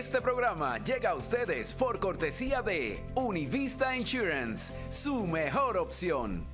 Este programa llega a ustedes por cortesía de Univista Insurance, su mejor opción.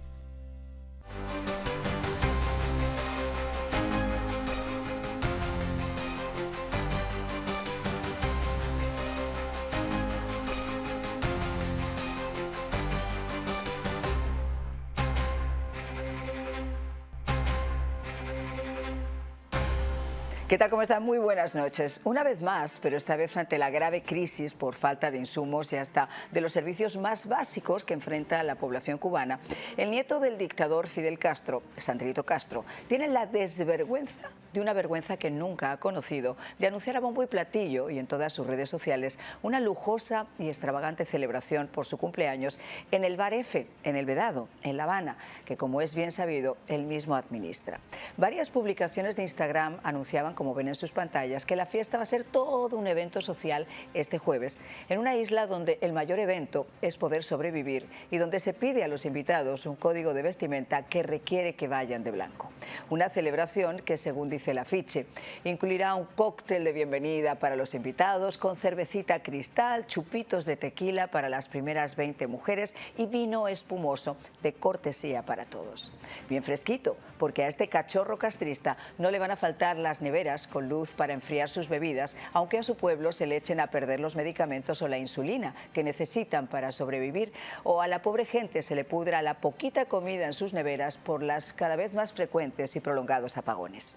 ¿Qué tal? ¿Cómo están? Muy buenas noches. Una vez más, pero esta vez ante la grave crisis por falta de insumos y hasta de los servicios más básicos que enfrenta la población cubana, el nieto del dictador Fidel Castro, Sandrito Castro, tiene la desvergüenza de una vergüenza que nunca ha conocido, de anunciar a bombo y platillo y en todas sus redes sociales una lujosa y extravagante celebración por su cumpleaños en el Bar F, en El Vedado, en La Habana, que como es bien sabido, él mismo administra. Varias publicaciones de Instagram anunciaban, como ven en sus pantallas, que la fiesta va a ser todo un evento social este jueves, en una isla donde el mayor evento es poder sobrevivir y donde se pide a los invitados un código de vestimenta que requiere que vayan de blanco. Una celebración que, según dice el afiche, incluirá un cóctel de bienvenida para los invitados con cervecita Cristal, chupitos de tequila para las primeras 20 mujeres y vino espumoso de cortesía para todos. Bien fresquito, porque a este cachorro castrista no le van a faltar las neveras con luz para enfriar sus bebidas, aunque a su pueblo se le echen a perder los medicamentos o la insulina que necesitan para sobrevivir, o a la pobre gente se le pudra la poquita comida en sus neveras por las cada vez más frecuentes y prolongados apagones.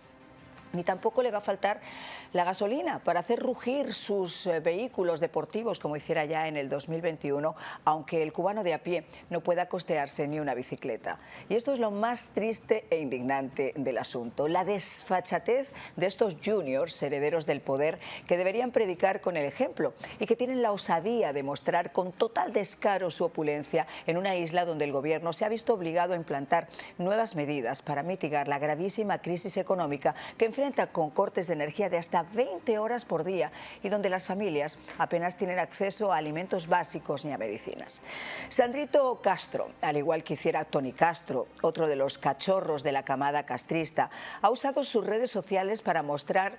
Ni tampoco le va a faltar la gasolina para hacer rugir sus vehículos deportivos como hiciera ya en el 2021, aunque el cubano de a pie no pueda costearse ni una bicicleta. Y esto es lo más triste e indignante del asunto, la desfachatez de estos juniors herederos del poder que deberían predicar con el ejemplo y que tienen la osadía de mostrar con total descaro su opulencia en una isla donde el gobierno se ha visto obligado a implantar nuevas medidas para mitigar la gravísima crisis económica que enfrenta con cortes de energía de hasta 20 horas por día y donde las familias apenas tienen acceso a alimentos básicos ni a medicinas. Sandrito Castro, al igual que hiciera Tony Castro, otro de los cachorros de la camada castrista, ha usado sus redes sociales para mostrar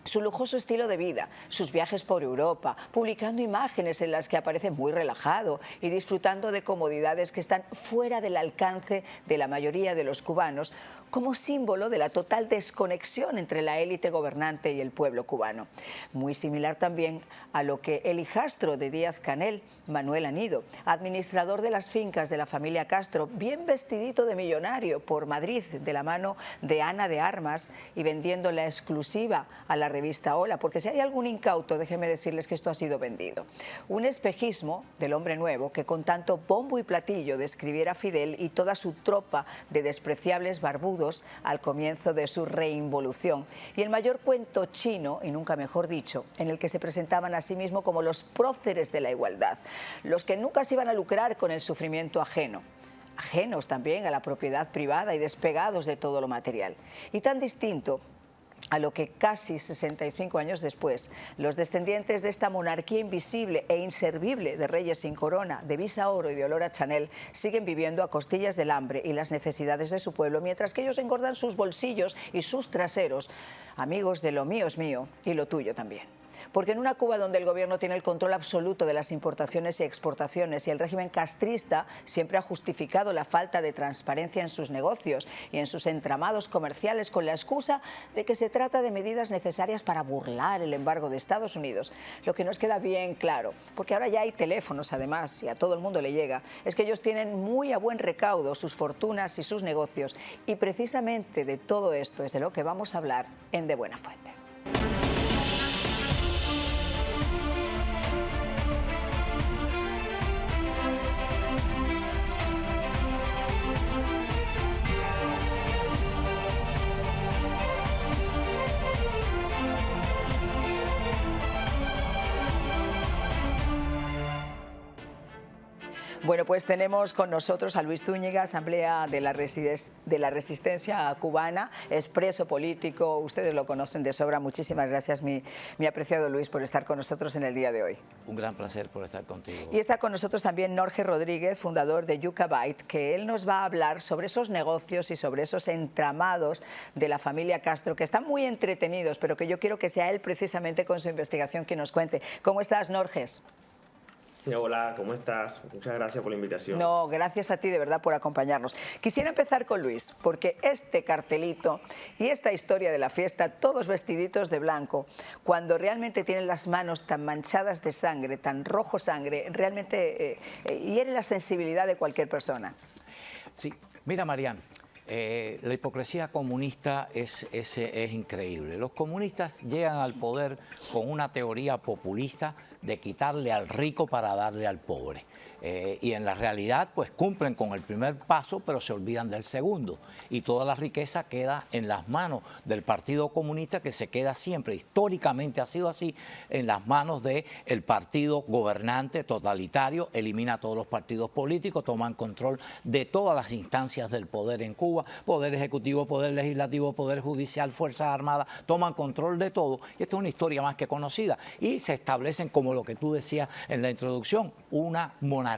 su lujoso estilo de vida, sus viajes por Europa, publicando imágenes en las que aparece muy relajado y disfrutando de comodidades que están fuera del alcance de la mayoría de los cubanos, como símbolo de la total desconexión entre la élite gobernante y el pueblo cubano. Muy similar también a lo que el hijastro de Díaz-Canel, Manuel Anido, administrador de las fincas de la familia Castro, bien vestidito de millonario por Madrid de la mano de Ana de Armas y vendiendo la exclusiva a la revista Hola, porque si hay algún incauto, déjenme decirles que esto ha sido vendido. Un espejismo del hombre nuevo que con tanto bombo y platillo describiera a Fidel y toda su tropa de despreciables barbudos al comienzo de su reinvolución. Y el mayor cuento chino, y nunca mejor dicho, en el que se presentaban a sí mismos como los próceres de la igualdad, los que nunca se iban a lucrar con el sufrimiento ajeno, ajenos también a la propiedad privada y despegados de todo lo material. Y tan distinto a lo que casi 65 años después, los descendientes de esta monarquía invisible e inservible de reyes sin corona, de visa oro y de olor a Chanel, siguen viviendo a costillas del hambre y las necesidades de su pueblo, mientras que ellos engordan sus bolsillos y sus traseros, amigos de lo mío es mío y lo tuyo también. Porque en una Cuba donde el gobierno tiene el control absoluto de las importaciones y exportaciones y el régimen castrista siempre ha justificado la falta de transparencia en sus negocios y en sus entramados comerciales con la excusa de que se trata de medidas necesarias para burlar el embargo de Estados Unidos, lo que nos queda bien claro, porque ahora ya hay teléfonos además y a todo el mundo le llega, es que ellos tienen muy a buen recaudo sus fortunas y sus negocios y precisamente de todo esto es de lo que vamos a hablar en De Buena Fuente. Bueno, pues tenemos con nosotros a Luis Zúñiga, Asamblea de la Resistencia Cubana, expreso político. Ustedes lo conocen de sobra. Muchísimas gracias, mi apreciado Luis, por estar con nosotros en el día de hoy. Un gran placer por estar contigo. Y está con nosotros también Norge Rodríguez, fundador de Yucca Byte, que él nos va a hablar sobre esos negocios y sobre esos entramados de la familia Castro, que están muy entretenidos, pero que yo quiero que sea él precisamente con su investigación quien nos cuente. ¿Cómo estás, Norges? Hola, ¿cómo estás? Muchas gracias por la invitación. No, gracias a ti de verdad por acompañarnos. Quisiera empezar con Luis, porque este cartelito y esta historia de la fiesta, todos vestiditos de blanco, cuando realmente tienen las manos tan manchadas de sangre, tan rojo sangre, realmente hiere la sensibilidad de cualquier persona. Sí, mira, Marian, la hipocresía comunista es increíble. Los comunistas llegan al poder con una teoría populista de quitarle al rico para darle al pobre. Y en la realidad pues cumplen con el primer paso, pero se olvidan del segundo. Y toda la riqueza queda en las manos del Partido Comunista, que se queda siempre, históricamente ha sido así, en las manos del partido gobernante totalitario, elimina a todos los partidos políticos, toman control de todas las instancias del poder en Cuba, poder ejecutivo, poder legislativo, poder judicial, fuerzas armadas, toman control de todo. Y esta es una historia más que conocida. Y se establecen, como lo que tú decías en la introducción, una monarquía.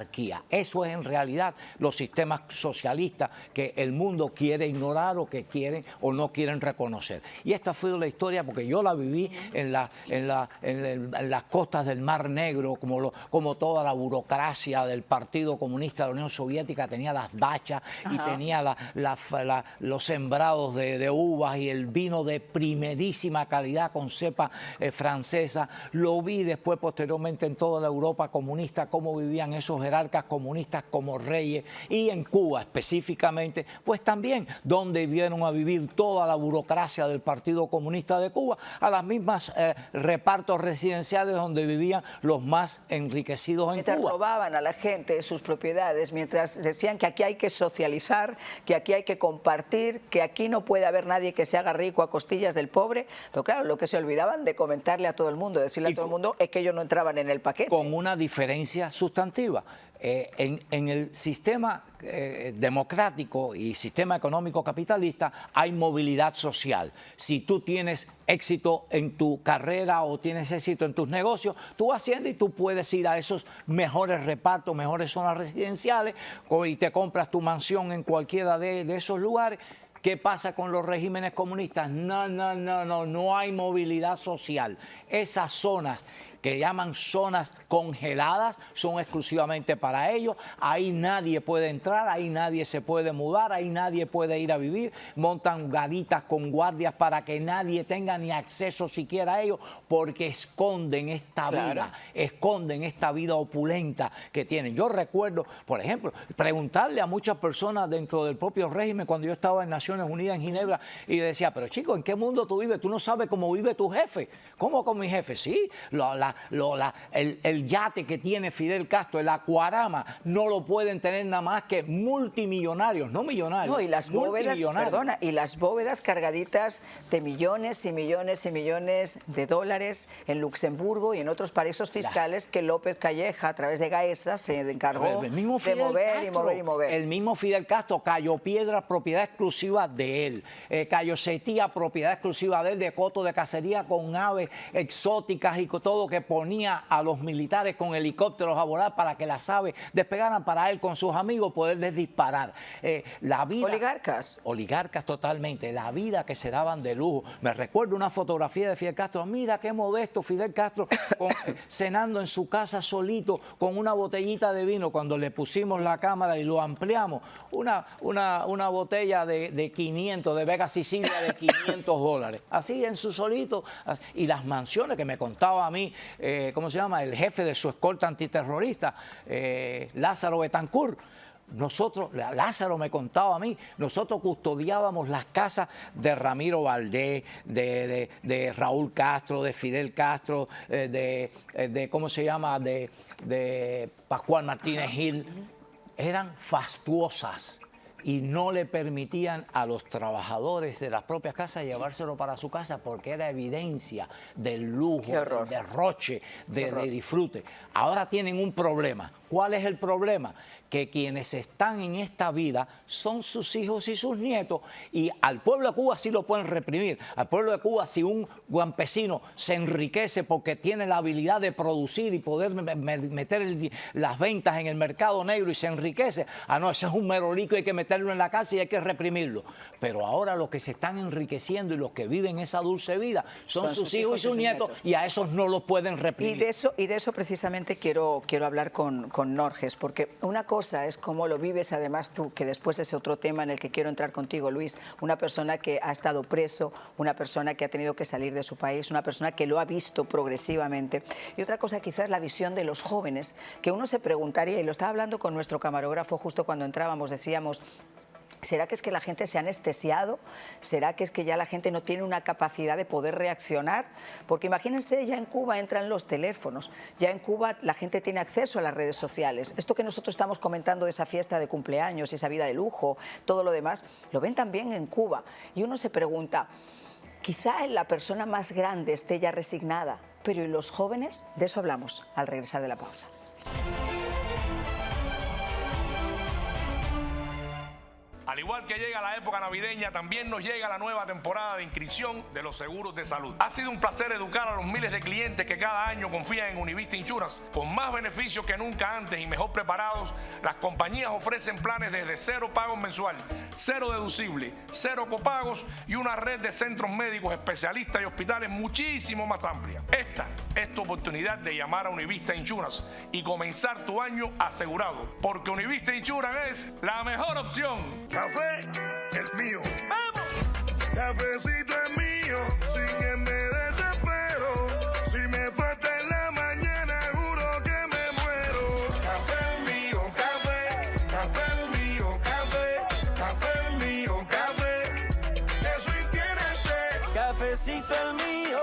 Eso es en realidad los sistemas socialistas que el mundo quiere ignorar o que quieren o no quieren reconocer. Y esta fue la historia porque yo la viví en las costas del Mar Negro, como toda la burocracia del Partido Comunista de la Unión Soviética tenía las dachas y tenía los sembrados de uvas y el vino de primerísima calidad con cepa francesa. Lo vi después posteriormente en toda la Europa comunista, cómo vivían esos jerarcas comunistas como reyes, y en Cuba específicamente, pues también donde vieron a vivir toda la burocracia del Partido Comunista de Cuba, a las mismas repartos residenciales donde vivían los más enriquecidos en mientras Cuba. Robaban a la gente sus propiedades, mientras decían que aquí hay que socializar, que aquí hay que compartir, que aquí no puede haber nadie que se haga rico a costillas del pobre, pero claro, lo que se olvidaban de comentarle a todo el mundo, decirle a todo el mundo, es que ellos no entraban en el paquete. Con una diferencia sustantiva. En el sistema democrático y sistema económico capitalista hay movilidad social. Si tú tienes éxito en tu carrera o tienes éxito en tus negocios, tú asciendes y tú puedes ir a esos mejores repartos, mejores zonas residenciales y te compras tu mansión en cualquiera de esos lugares. ¿Qué pasa con los regímenes comunistas? No hay movilidad social. Esas zonas que llaman zonas congeladas son exclusivamente para ellos. Ahí nadie puede entrar, ahí nadie se puede mudar, ahí nadie puede ir a vivir. Montan garitas con guardias para que nadie tenga ni acceso siquiera a ellos, porque esconden esta vida, esconden esta vida opulenta que tienen. Yo recuerdo, por ejemplo, preguntarle a muchas personas dentro del propio régimen cuando yo estaba en Naciones Unidas en Ginebra y le decía, pero chico, ¿en qué mundo tú vives? Tú no sabes cómo vive tu jefe. ¿Cómo con mi jefe? Sí, el yate que tiene Fidel Castro, el Aquarama, no lo pueden tener nada más que multimillonarios, no millonarios. No, y las bóvedas, perdona, y las bóvedas cargaditas de millones y millones y millones de dólares en Luxemburgo y en otros paraísos fiscales que López Calleja, a través de Gaesa, se encargó de mover y mover y mover. El mismo Fidel Castro, Cayo Piedra, propiedad exclusiva de él. Cayo Setía, propiedad exclusiva de él, de coto de cacería con aves exóticas y con todo, que ponía a los militares con helicópteros a volar para que las aves despegaran para él con sus amigos poderles disparar. La vida, oligarcas. Oligarcas totalmente. La vida que se daban de lujo. Me recuerdo una fotografía de Fidel Castro. Mira qué modesto Fidel Castro cenando en su casa solito con una botellita de vino. Cuando le pusimos la cámara y lo ampliamos, una botella de 500, de Vega Sicilia, de $500. Así en su solito. Y las mansiones que me contaba a mí, ¿cómo se llama? El jefe de su escolta antiterrorista, Lázaro Betancourt. Lázaro me contaba a mí, nosotros custodiábamos las casas de Ramiro Valdés, de Raúl Castro, de Fidel Castro, ¿cómo se llama? De Pascual Martínez Gil. Eran fastuosas. y no le permitían a los trabajadores de las propias casas llevárselo para su casa porque era evidencia del lujo, del derroche, de disfrute. Ahora tienen un problema. ¿Cuál es el problema? Que quienes están en esta vida son sus hijos y sus nietos, y al pueblo de Cuba sí lo pueden reprimir. Al pueblo de Cuba, si un campesino se enriquece porque tiene la habilidad de producir y poder meter las ventas en el mercado negro y se enriquece, no, ese es un merolico y hay que meterlo en la cárcel y hay que reprimirlo. Pero ahora los que se están enriqueciendo y los que viven esa dulce vida son sus hijos y sus nietos, y a esos no los pueden reprimir. Y de eso precisamente quiero hablar con Norges, porque una cosa es cómo lo vives además tú, que después es otro tema en el que quiero entrar contigo, Luis, una persona que ha estado preso, una persona que ha tenido que salir de su país, una persona que lo ha visto progresivamente, y otra cosa quizás la visión de los jóvenes, que uno se preguntaría, y lo estaba hablando con nuestro camarógrafo justo cuando entrábamos, decíamos, ¿será que es que la gente se ha anestesiado? ¿Será que es que ya la gente no tiene una capacidad de poder reaccionar? Porque imagínense, ya en Cuba entran los teléfonos, ya en Cuba la gente tiene acceso a las redes sociales. Esto que nosotros estamos comentando de esa fiesta de cumpleaños, esa vida de lujo, todo lo demás, lo ven también en Cuba. Y uno se pregunta, quizá la persona más grande esté ya resignada, pero ¿y los jóvenes? De eso hablamos al regresar de la pausa. Al igual que llega la época navideña, también nos llega la nueva temporada de inscripción de los seguros de salud. Ha sido un placer educar a los miles de clientes que cada año confían en Univista Insurance. Con más beneficios que nunca antes y mejor preparados, las compañías ofrecen planes desde 0 pagos mensual, 0 deducible, 0 copagos y una red de centros médicos, especialistas y hospitales muchísimo más amplia. Esta es tu oportunidad de llamar a Univista Insurance y comenzar tu año asegurado, porque Univista Insurance es la mejor opción. Café es mío. ¡Vamos! Cafecito es mío. Sin que me desespero. Si me falta en la mañana, juro que me muero. Café es mío, café. Café es mío, café. Café es mío, café. Eso y tiene este. Cafecito es mío.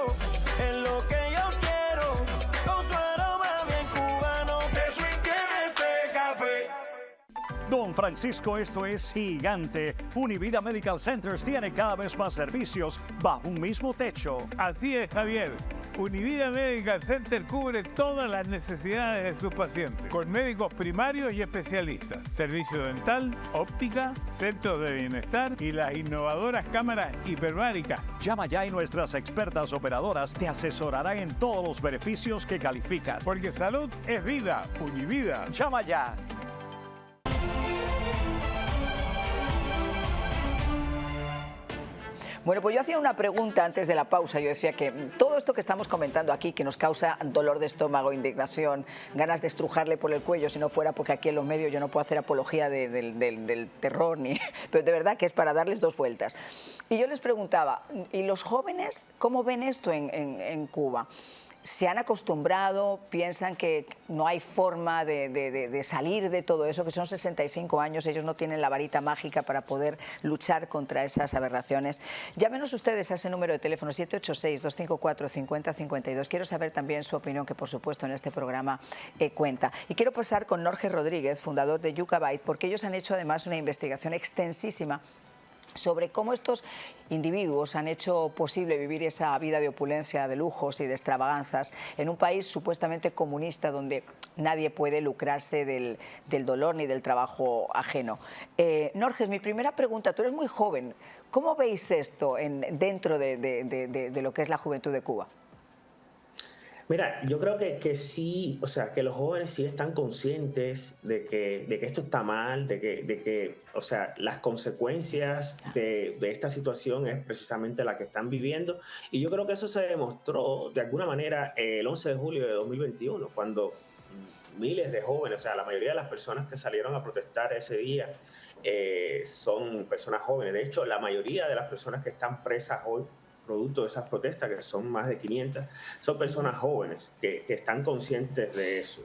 Es lo que yo quiero. Con su aroma bien cubano. Eso y tiene este café. Don Francisco, esto es gigante. Univida Medical Centers tiene cada vez más servicios bajo un mismo techo. Así es, Javier. Univida Medical Center cubre todas las necesidades de sus pacientes, con médicos primarios y especialistas, servicio dental, óptica, centros de bienestar y las innovadoras cámaras hiperbáricas. Llama ya y nuestras expertas operadoras te asesorarán en todos los beneficios que calificas. Porque salud es vida. Univida. Llama ya. Bueno, pues yo hacía una pregunta antes de la pausa. Yo decía que todo esto que estamos comentando aquí, que nos causa dolor de estómago, indignación, ganas de estrujarle por el cuello, si no fuera porque aquí en los medios yo no puedo hacer apología del terror, pero de verdad que es para darles dos vueltas. Y yo les preguntaba, ¿y los jóvenes cómo ven esto en Cuba? ¿Se han acostumbrado? ¿Piensan que no hay forma de salir de todo eso? Que son 65 años, ellos no tienen la varita mágica para poder luchar contra esas aberraciones. Llámenos ustedes a ese número de teléfono 786-254-5052. Quiero saber también su opinión, que por supuesto en este programa cuenta. Y quiero pasar con Norges Rodríguez, fundador de Yucca Byte, porque ellos han hecho además una investigación extensísima sobre cómo estos individuos han hecho posible vivir esa vida de opulencia, de lujos y de extravaganzas en un país supuestamente comunista donde nadie puede lucrarse del dolor ni del trabajo ajeno. Norges, mi primera pregunta, tú eres muy joven, ¿cómo veis esto dentro de lo que es la juventud de Cuba? Mira, yo creo que sí, o sea, que los jóvenes sí están conscientes de que esto está mal, de que, o sea, las consecuencias de esta situación es precisamente la que están viviendo. Y yo creo que eso se demostró de alguna manera el 11 de julio de 2021, cuando miles de jóvenes, o sea, la mayoría de las personas que salieron a protestar ese día son personas jóvenes. De hecho, la mayoría de las personas que están presas hoy, producto de esas protestas, que son más de 500, son personas jóvenes que están conscientes de eso.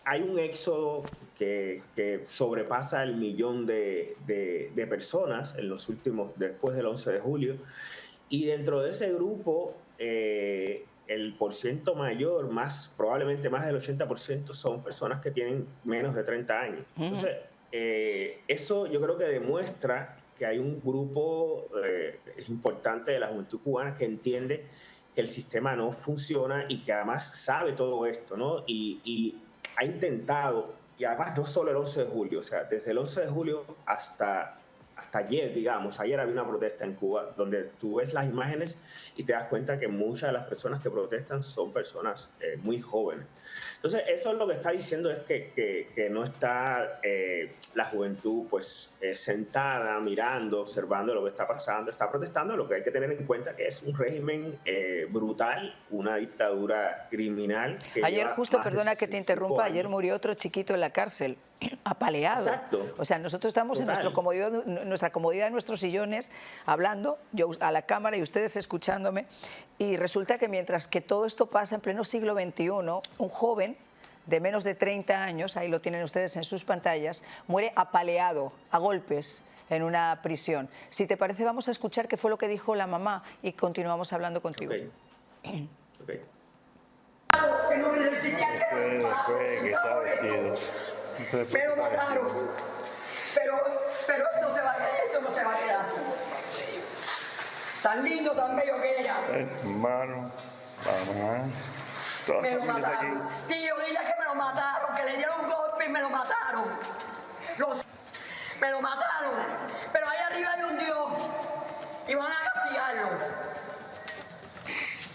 Hay un éxodo que sobrepasa el 1.000.000 de personas en los últimos, después del 11 de julio, y dentro de ese grupo, el porciento mayor, probablemente más del 80%, son personas que tienen menos de 30 años. Entonces, eso yo creo que demuestra que hay un grupo importante de la juventud cubana que entiende que el sistema no funciona y que además sabe todo esto, ¿no? Y ha intentado, y además no solo el 11 de julio, o sea, desde el 11 de julio hasta ayer, digamos, ayer había una protesta en Cuba donde tú ves las imágenes y te das cuenta que muchas de las personas que protestan son personas muy jóvenes. Entonces, eso es lo que está diciendo, es que no está la juventud pues sentada, mirando, observando lo que está pasando, está protestando. Lo que hay que tener en cuenta que es un régimen brutal, una dictadura criminal. Ayer justo, perdona que te interrumpa, ayer murió otro chiquito en la cárcel, apaleado. Exacto. O sea, nosotros estamos en nuestra comodidad, en nuestros sillones, hablando, yo a la cámara y ustedes escuchándome, y resulta que mientras que todo esto pasa en pleno siglo XXI, un joven de menos de 30 años, ahí lo tienen ustedes en sus pantallas, muere apaleado, a golpes, en una prisión. Si te parece, vamos a escuchar qué fue lo que dijo la mamá y continuamos hablando contigo. Okay. Okay. Que no necesita que está vestido. Pero mataron. Pero esto no se va a quedar así. Tan lindo, tan bello que era. Hermano, mamá. Me lo mataron. Tío, dile que me lo mataron, que le dieron un golpe y me lo mataron. Me lo mataron. Pero ahí arriba hay un Dios y van a castigarlo.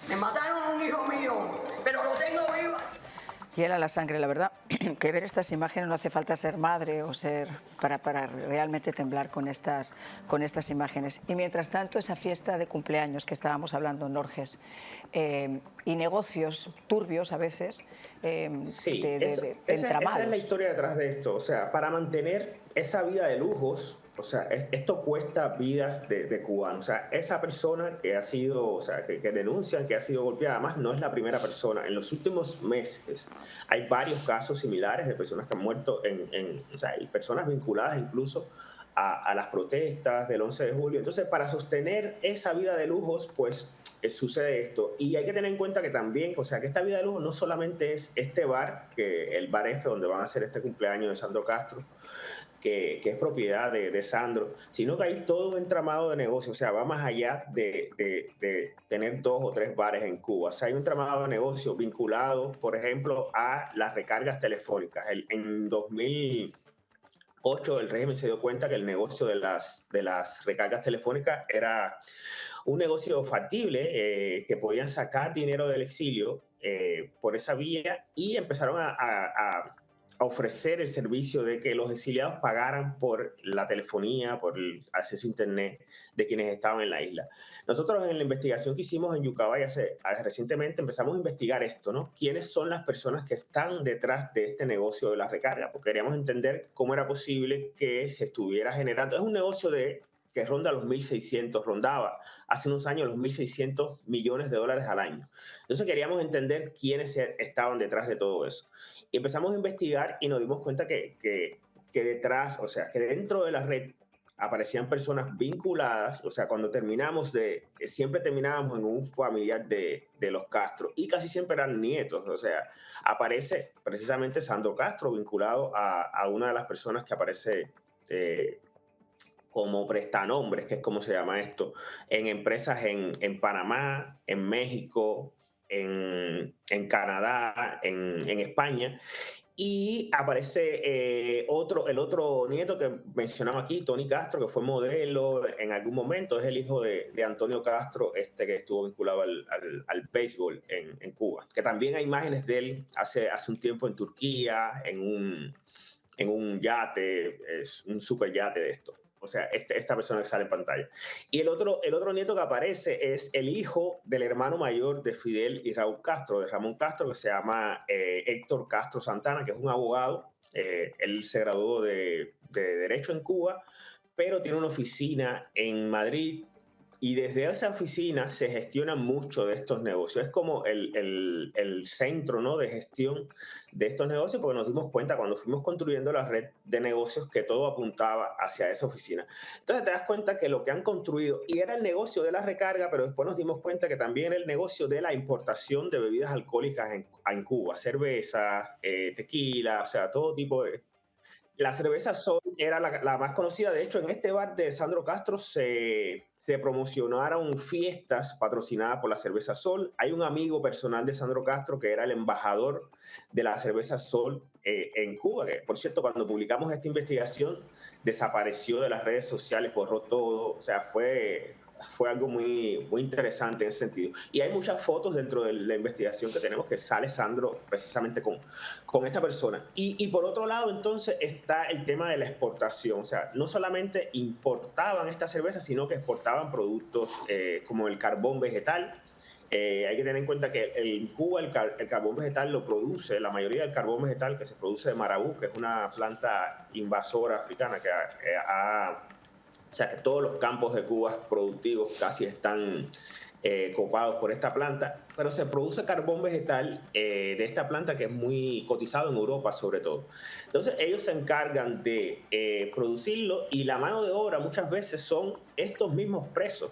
Me mataron a un hijo mío, pero lo tengo vivo. Hiela la sangre, la verdad, que ver estas imágenes no hace falta ser madre o ser para realmente temblar con estas imágenes. Y mientras tanto, esa fiesta de cumpleaños que estábamos hablando en Norges, y negocios turbios a veces, sí, entramados. Esa es la historia detrás de esto. O sea, para mantener esa vida de lujos, o sea, esto cuesta vidas de cubanos. O sea, esa persona que ha sido, o sea, que denuncian que ha sido golpeada, además no es la primera persona. En los últimos meses hay varios casos similares de personas que han muerto, o sea, hay personas vinculadas incluso a las protestas del 11 de julio. Entonces, para sostener esa vida de lujos, pues sucede esto. Y hay que tener en cuenta que también, o sea, que esta vida de lujo no solamente es este bar, el Bar F, donde van a hacer este cumpleaños de Sandro Castro, que es propiedad de Sandro, sino que hay todo un entramado de negocio. O sea, va más allá de tener 2 o 3 bares en Cuba. O sea, hay un entramado de negocio vinculado, por ejemplo, a las recargas telefónicas. En 2008 el régimen se dio cuenta que el negocio de las recargas telefónicas era un negocio factible, que podían sacar dinero del exilio por esa vía, y empezaron a ofrecer el servicio de que los exiliados pagaran por la telefonía, por el acceso a internet de quienes estaban en la isla. Nosotros en la investigación que hicimos en Yucabay recientemente empezamos a investigar esto, ¿no? ¿Quiénes son las personas que están detrás de este negocio de la recarga? Porque queríamos entender cómo era posible que se estuviera generando. Es un negocio que ronda los 1.600, rondaba hace unos años los 1.600 millones de dólares al año. Entonces queríamos entender quiénes estaban detrás de todo eso. Y empezamos a investigar y nos dimos cuenta que detrás, o sea, que dentro de la red aparecían personas vinculadas. O sea, cuando siempre terminábamos en un familiar de los Castro, y casi siempre eran nietos. O sea, aparece precisamente Sandro Castro vinculado a una de las personas que aparece como prestanombres, que es como se llama esto, en empresas en Panamá, en México, en Canadá, en España. Y aparece el otro nieto que mencionamos aquí, Tony Castro, que fue modelo en algún momento, es el hijo de Antonio Castro, que estuvo vinculado al béisbol en Cuba. Que también hay imágenes de él hace un tiempo en Turquía, en un yate, es un super yate de esto. O sea, esta persona que sale en pantalla. Y el otro nieto que aparece es el hijo del hermano mayor de Fidel y Raúl Castro, de Ramón Castro, que se llama Héctor Castro Santana, que es un abogado. Él se graduó de Derecho en Cuba, pero tiene una oficina en Madrid. Y desde esa oficina se gestionan mucho de estos negocios. Es como el centro, ¿no?, de gestión de estos negocios, porque nos dimos cuenta cuando fuimos construyendo la red de negocios que todo apuntaba hacia esa oficina. Entonces te das cuenta que lo que han construido, y era el negocio de la recarga, pero después nos dimos cuenta que también era el negocio de la importación de bebidas alcohólicas en Cuba, cerveza, tequila, o sea, todo tipo de... La cerveza Sol era la más conocida. De hecho, en este bar de Sandro Castro se promocionaron fiestas patrocinadas por la cerveza Sol. Hay un amigo personal de Sandro Castro que era el embajador de la cerveza Sol en Cuba, que por cierto, cuando publicamos esta investigación, desapareció de las redes sociales, borró todo. O sea, fue algo muy, muy interesante en ese sentido. Y hay muchas fotos dentro de la investigación que tenemos que sale Sandro precisamente con esta persona. Y por otro lado, entonces, está el tema de la exportación. O sea, no solamente importaban esta cerveza, sino que exportaban productos como el carbón vegetal. Hay que tener en cuenta que en Cuba el carbón vegetal lo produce, la mayoría del carbón vegetal que se produce de marabú, que es una planta invasora africana que o sea, que todos los campos de Cuba productivos casi están copados por esta planta, pero se produce carbón vegetal de esta planta que es muy cotizado en Europa sobre todo. Entonces ellos se encargan de producirlo y la mano de obra muchas veces son estos mismos presos,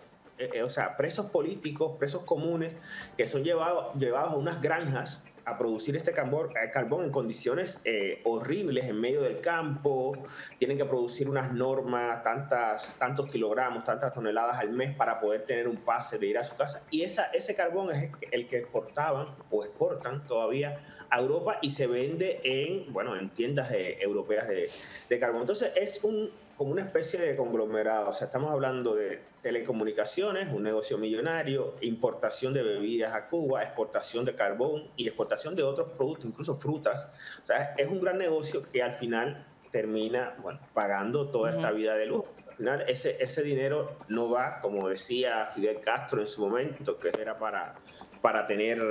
o sea, presos políticos, presos comunes que son llevados a unas granjas a producir este carbón en condiciones horribles en medio del campo. Tienen que producir unas normas, tantos kilogramos, tantas toneladas al mes para poder tener un pase de ir a su casa. Y ese carbón es el que exportaban o exportan todavía a Europa y se vende en tiendas europeas de carbón. Entonces es como una especie de conglomerado. O sea, estamos hablando de telecomunicaciones, un negocio millonario, importación de bebidas a Cuba, exportación de carbón y exportación de otros productos, incluso frutas. O sea, es un gran negocio que al final termina pagando toda esta vida de lujo. Al final ese dinero no va, como decía Fidel Castro en su momento, que era para tener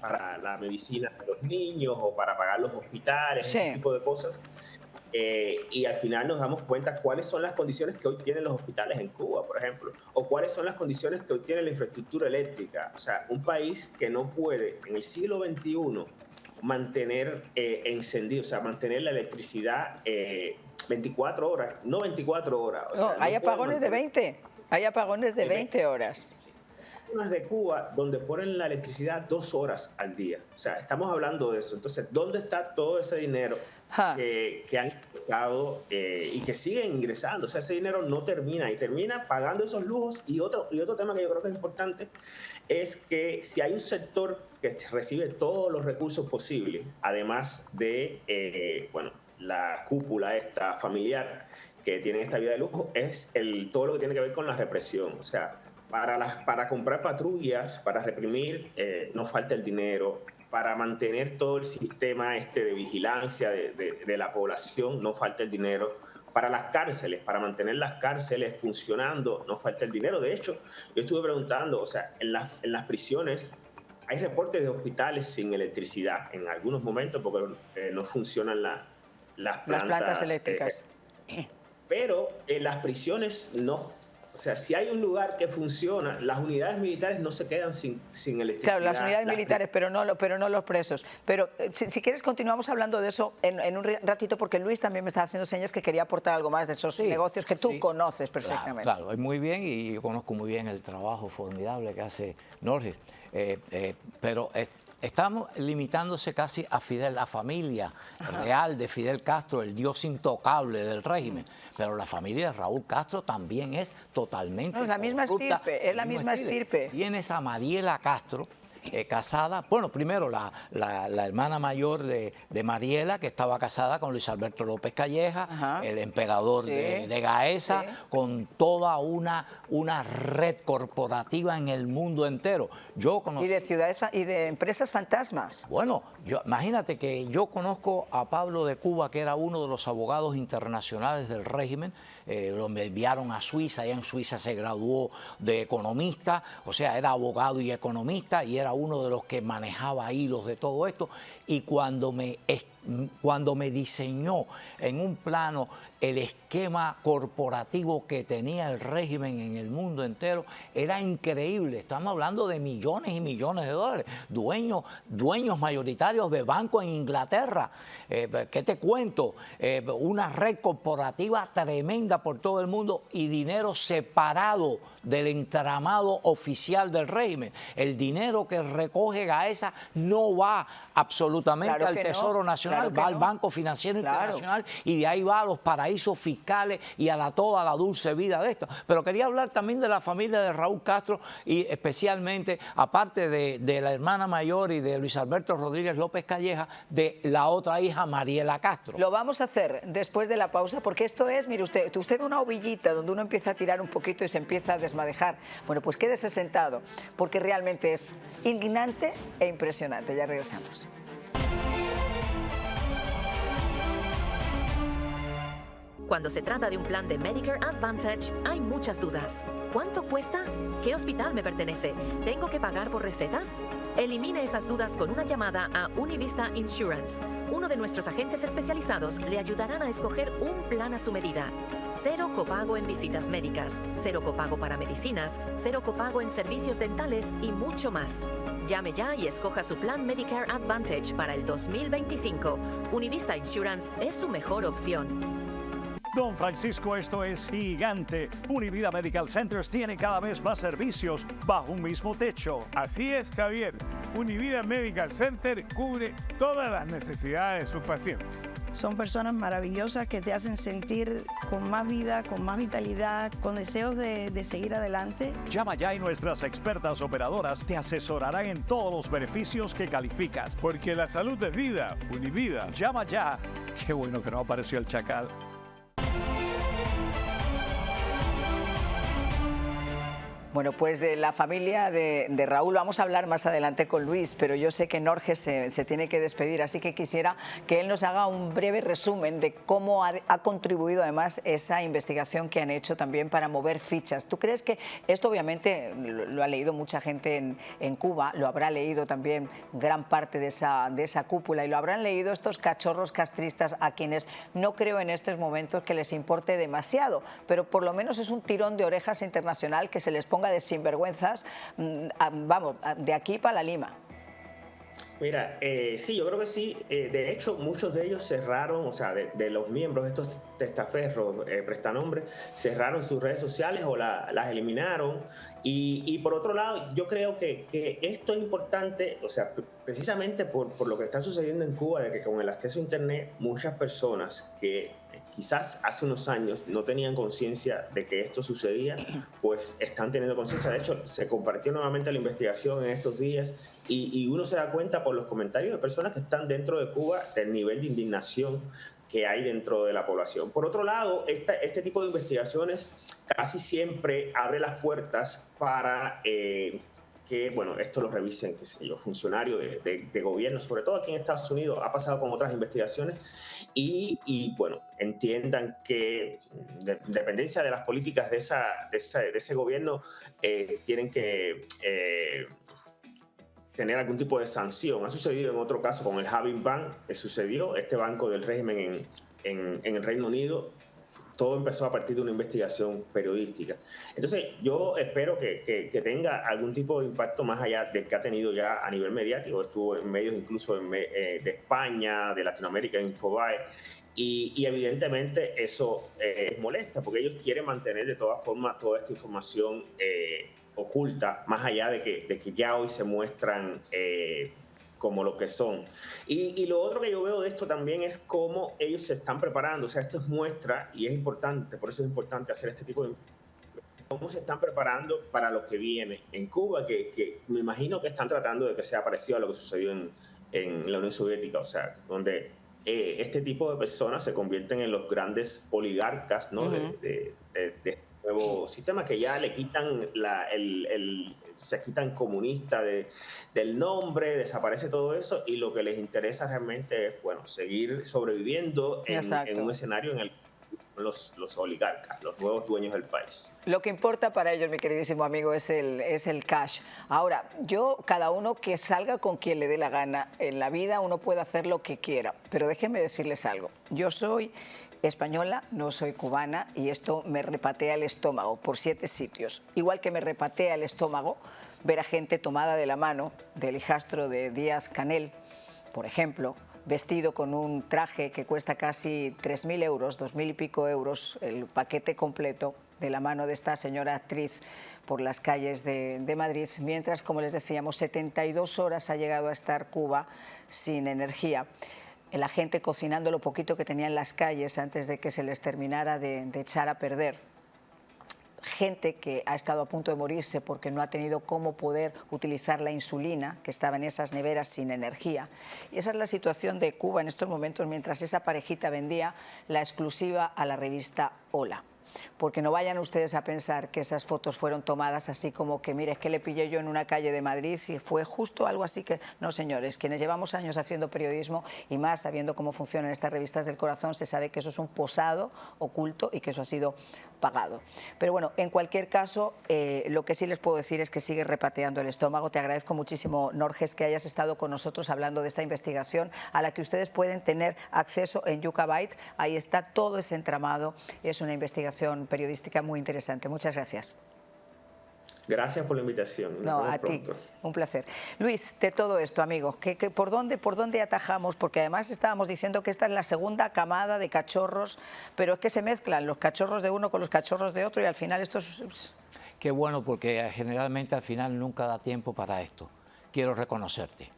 para la medicina de los niños o para pagar los hospitales, ese tipo de cosas. Y al final nos damos cuenta cuáles son las condiciones que hoy tienen los hospitales en Cuba, por ejemplo, o cuáles son las condiciones que hoy tiene la infraestructura eléctrica. O sea, un país que no puede en el siglo XXI mantener encendido, o sea, mantener la electricidad 24 horas, no 24 horas. O sea, hay apagones de 20, hay apagones de 20 horas. De Cuba donde ponen la electricidad 2 horas al día. O sea, estamos hablando de eso. Entonces, ¿dónde está todo ese dinero que han ingresado y que siguen ingresando? O sea, ese dinero no termina y termina pagando esos lujos. Y otro tema que yo creo que es importante es que si hay un sector que recibe todos los recursos posibles, además de la cúpula esta familiar que tiene esta vida de lujo, es todo lo que tiene que ver con la represión. O sea, para comprar patrullas, para reprimir, no falta el dinero. Para mantener todo el sistema de vigilancia de la población, no falta el dinero. Para las cárceles, para mantener las cárceles funcionando, no falta el dinero. De hecho, yo estuve preguntando, o sea, en las prisiones hay reportes de hospitales sin electricidad en algunos momentos porque no funcionan las plantas eléctricas. Pero en las prisiones no. O sea, si hay un lugar que funciona, las unidades militares no se quedan sin electricidad. Claro, las unidades militares, pero no los presos. Pero si quieres continuamos hablando de eso en un ratito, porque Luis también me estaba haciendo señas que quería aportar algo más de esos negocios que tú conoces perfectamente. Claro, muy bien, y yo conozco muy bien el trabajo formidable que hace Norges. Pero estamos limitándose casi a Fidel, la familia real de Fidel Castro, el dios intocable del régimen. Pero la familia de Raúl Castro también es totalmente es la misma estirpe, es la misma estirpe. Tienes a Mariela Castro, casada, bueno, primero la hermana mayor de Mariela, que estaba casada con Luis Alberto López Calleja, el emperador de Gaesa, con toda una red corporativa en el mundo entero. Yo conozco, y de ciudades y de empresas fantasmas. Bueno, imagínate que yo conozco a Pablo de Cuba, que era uno de los abogados internacionales del régimen. Lo enviaron a Suiza, y en Suiza se graduó de economista, o sea, era abogado y economista, y era uno de los que manejaba hilos de todo esto. Y cuando me diseñó en un plano el esquema corporativo que tenía el régimen en el mundo entero, era increíble. Estamos hablando de millones y millones de dólares, dueños mayoritarios de bancos en Inglaterra. ¿Qué te cuento? Una red corporativa tremenda por todo el mundo y dinero separado del entramado oficial del régimen. El dinero que recoge Gaesa no va absolutamente al Tesoro Nacional. internacional, va al Banco Financiero Internacional y de ahí va a los paraísos fiscales y a toda la dulce vida de esto. Pero quería hablar también de la familia de Raúl Castro y especialmente, aparte de la hermana mayor y de Luis Alberto Rodríguez López Calleja, de la otra hija, Mariela Castro. Lo vamos a hacer después de la pausa, porque esto es, mire usted ve una ovillita donde uno empieza a tirar un poquito y se empieza a desmadejar. Bueno, pues quédese sentado, porque realmente es indignante e impresionante. Ya regresamos. Cuando se trata de un plan de Medicare Advantage, hay muchas dudas. ¿Cuánto cuesta? ¿Qué hospital me pertenece? ¿Tengo que pagar por recetas? Elimine esas dudas con una llamada a Univista Insurance. Uno de nuestros agentes especializados le ayudarán a escoger un plan a su medida. 0 copago en visitas médicas, 0 copago para medicinas, 0 copago en servicios dentales y mucho más. Llame ya y escoja su plan Medicare Advantage para el 2025. Univista Insurance es su mejor opción. Don Francisco, esto es gigante. Univida Medical Centers tiene cada vez más servicios bajo un mismo techo. Así es, Javier. Univida Medical Center cubre todas las necesidades de sus pacientes. Son personas maravillosas que te hacen sentir con más vida, con más vitalidad, con deseos de seguir adelante. Llama ya y nuestras expertas operadoras te asesorarán en todos los beneficios que calificas. Porque la salud es vida. Univida. Llama ya. Qué bueno que no apareció el chacal. Bueno, pues de la familia de Raúl vamos a hablar más adelante con Luis, pero yo sé que Norges se tiene que despedir, así que quisiera que él nos haga un breve resumen de cómo ha contribuido además esa investigación que han hecho también para mover fichas. ¿Tú crees que esto obviamente lo ha leído mucha gente en Cuba, lo habrá leído también gran parte de esa cúpula y lo habrán leído estos cachorros castristas a quienes no creo en estos momentos que les importe demasiado, pero por lo menos es un tirón de orejas internacional que se les ponga de sinvergüenzas, vamos, de aquí para la Lima? Mira, sí, yo creo que sí. De hecho, muchos de ellos cerraron, o sea, de los miembros de estos testaferros, prestanombres, cerraron sus redes sociales o las eliminaron. Y por otro lado, yo creo que esto es importante, o sea, precisamente por lo que está sucediendo en Cuba, de que con el acceso a Internet, muchas personas que quizás hace unos años no tenían conciencia de que esto sucedía, pues están teniendo conciencia. De hecho, se compartió nuevamente la investigación en estos días y uno se da cuenta por los comentarios de personas que están dentro de Cuba del nivel de indignación que hay dentro de la población. Por otro lado, este tipo de investigaciones casi siempre abre las puertas para que, bueno, esto lo revisen, qué sé yo, funcionarios de gobierno, sobre todo aquí en Estados Unidos, ha pasado con otras investigaciones, y bueno, entiendan que, de dependencia de las políticas de ese gobierno, tienen que tener algún tipo de sanción. Ha sucedido en otro caso con el Having Bank, sucedió, este banco del régimen en el Reino Unido. Todo empezó a partir de una investigación periodística. Entonces, yo espero que tenga algún tipo de impacto más allá del que ha tenido ya a nivel mediático. Estuvo en medios incluso de España, de Latinoamérica, Infobae, y evidentemente eso molesta, porque ellos quieren mantener de todas formas toda esta información oculta, más allá de que ya hoy se muestran como lo que son. Y lo otro que yo veo de esto también es cómo ellos se están preparando. O sea, esto es muestra y es importante, por eso es importante hacer este tipo de... cómo se están preparando para lo que viene en Cuba, que me imagino que están tratando de que sea parecido a lo que sucedió en la Unión Soviética, o sea, donde este tipo de personas se convierten en los grandes oligarcas, ¿no? de nuevo sistema, que ya le quitan se quitan comunista del nombre, desaparece todo eso, y lo que les interesa realmente es, bueno, seguir sobreviviendo en un escenario en el que los oligarcas, los nuevos dueños del país. Lo que importa para ellos, mi queridísimo amigo, es el cash. Ahora, cada uno que salga con quien le dé la gana. En la vida uno puede hacer lo que quiera, pero déjenme decirles algo. Yo soy española, no soy cubana, y esto me repatea el estómago por 7 sitios. Igual que me repatea el estómago ver a gente tomada de la mano del hijastro de Díaz-Canel, por ejemplo, vestido con un traje que cuesta casi 3.000 euros, 2.000 y pico euros, el paquete completo, de la mano de esta señora actriz por las calles de Madrid, mientras, como les decíamos, 72 horas ha llegado a estar Cuba sin energía. la gente cocinando lo poquito que tenía en las calles antes de que se les terminara de echar a perder. Gente que ha estado a punto de morirse porque no ha tenido cómo poder utilizar la insulina, que estaba en esas neveras sin energía. Y esa es la situación de Cuba en estos momentos, mientras esa parejita vendía la exclusiva a la revista Hola. Porque no vayan ustedes a pensar que esas fotos fueron tomadas así como que, mire, es que le pillé yo en una calle de Madrid y fue justo algo así que... No, señores, quienes llevamos años haciendo periodismo y más sabiendo cómo funcionan estas revistas del corazón, se sabe que eso es un posado oculto y que eso ha sido pagado. Pero bueno, en cualquier caso, lo que sí les puedo decir es que sigue repateando el estómago. Te agradezco muchísimo, Norges, que hayas estado con nosotros hablando de esta investigación a la que ustedes pueden tener acceso en Yucca Byte. Ahí está todo ese entramado. Es una investigación periodística muy interesante. Muchas gracias. Gracias por la invitación. No, a ti. Un placer. Luis, de todo esto, amigos, ¿por dónde atajamos? Porque además estábamos diciendo que esta es la segunda camada de cachorros, pero es que se mezclan los cachorros de uno con los cachorros de otro y al final esto es... Qué bueno, porque generalmente al final nunca da tiempo para esto. Quiero reconocerte,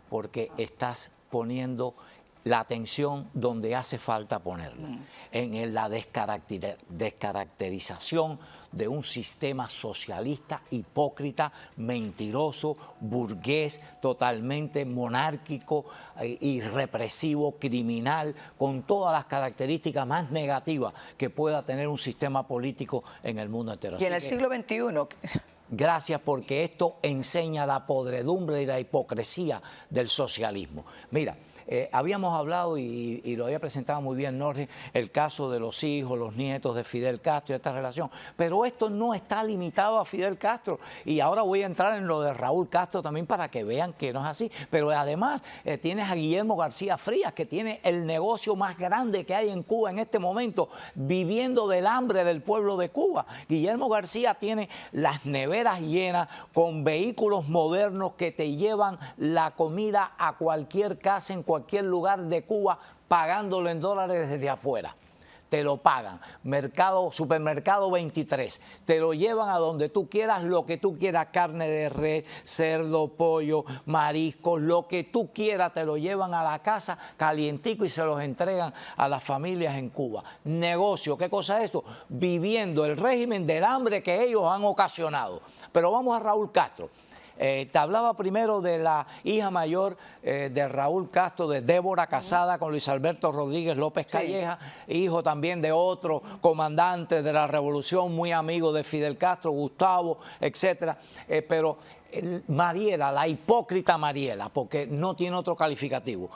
porque estás poniendo la atención donde hace falta ponerla, en la descaracterización de un sistema socialista, hipócrita, mentiroso, burgués, totalmente monárquico y represivo, criminal, con todas las características más negativas que pueda tener un sistema político en el mundo entero. Y en el siglo XXI... Gracias, porque esto enseña la podredumbre y la hipocresía del socialismo. Mira, habíamos hablado y lo había presentado muy bien Norris, el caso de los hijos, los nietos de Fidel Castro y esta relación. Pero esto no está limitado a Fidel Castro. Y ahora voy a entrar en lo de Raúl Castro también para que vean que no es así. Pero además tienes a Guillermo García Frías, que tiene el negocio más grande que hay en Cuba en este momento, viviendo del hambre del pueblo de Cuba. Guillermo García tiene las neveras llenas con vehículos modernos que te llevan la comida a cualquier casa en cualquier lugar de Cuba, pagándolo en dólares desde afuera. Te lo pagan. Supermercado 23. Te lo llevan a donde tú quieras, lo que tú quieras, carne de res, cerdo, pollo, mariscos, lo que tú quieras, te lo llevan a la casa calientico y se los entregan a las familias en Cuba. Negocio, ¿qué cosa es esto? Viviendo el régimen del hambre que ellos han ocasionado. Pero vamos a Raúl Castro. Te hablaba primero de la hija mayor de Raúl Castro, de Débora, casada con Luis Alberto Rodríguez López Calleja, hijo también de otro comandante de la revolución, muy amigo de Fidel Castro, Gustavo, etcétera. Pero Mariela, la hipócrita Mariela, porque no tiene otro calificativo.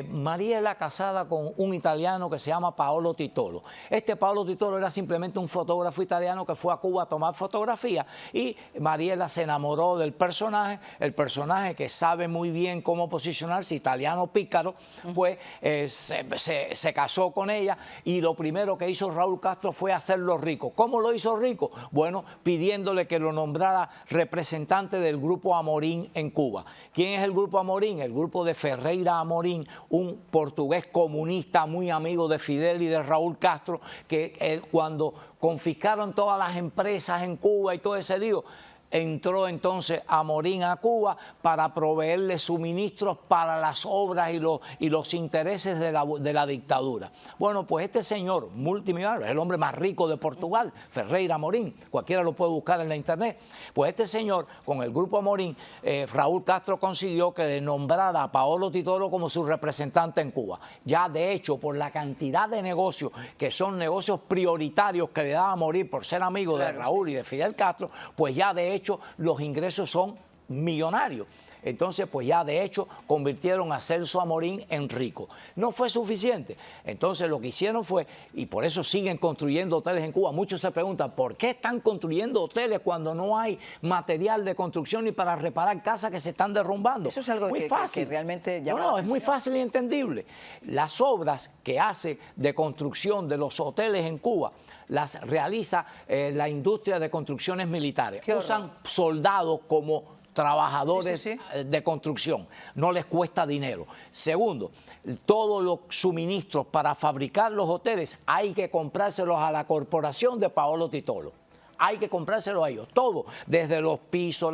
Mariela casada con un italiano que se llama Paolo Titolo. Este Paolo Titolo era simplemente un fotógrafo italiano que fue a Cuba a tomar fotografía y Mariela se enamoró del personaje, el personaje que sabe muy bien cómo posicionarse, italiano pícaro, pues se casó con ella y lo primero que hizo Raúl Castro fue hacerlo rico. ¿Cómo lo hizo rico? Bueno, pidiéndole que lo nombrara representante del Grupo Amorín en Cuba. ¿Quién es el Grupo Amorín? El grupo de Ferreira Amorín, un portugués comunista muy amigo de Fidel y de Raúl Castro, que cuando confiscaron todas las empresas en Cuba y todo ese lío, entró entonces Amorín a Cuba para proveerle suministros para las obras y los intereses de la dictadura. Bueno, pues este señor multimillonario, es el hombre más rico de Portugal, Ferreira Amorín, cualquiera lo puede buscar en la internet. Pues este señor, con el Grupo Amorín, Raúl Castro consiguió que le nombrara a Paolo Titolo como su representante en Cuba. Ya de hecho, por la cantidad de negocios, que son negocios prioritarios que le daba a Amorín por ser amigo de Raúl y de Fidel Castro, pues ya de hecho los ingresos son millonarios. Entonces, pues ya de hecho convirtieron a Celso Amorín en rico. No fue suficiente. Entonces lo que hicieron fue, y por eso siguen construyendo hoteles en Cuba. Muchos se preguntan, ¿por qué están construyendo hoteles cuando no hay material de construcción ni para reparar casas que se están derrumbando? Eso es algo muy fácil. Que realmente llama No, es muy fácil y entendible. Las obras que hace de construcción de los hoteles en Cuba las realiza la industria de construcciones militares. Usan soldados como trabajadores de construcción, no les cuesta dinero. Segundo, todos los suministros para fabricar los hoteles hay que comprárselos a la corporación de Paolo Titolo. hay que comprárselo a ellos, todo, desde los pisos,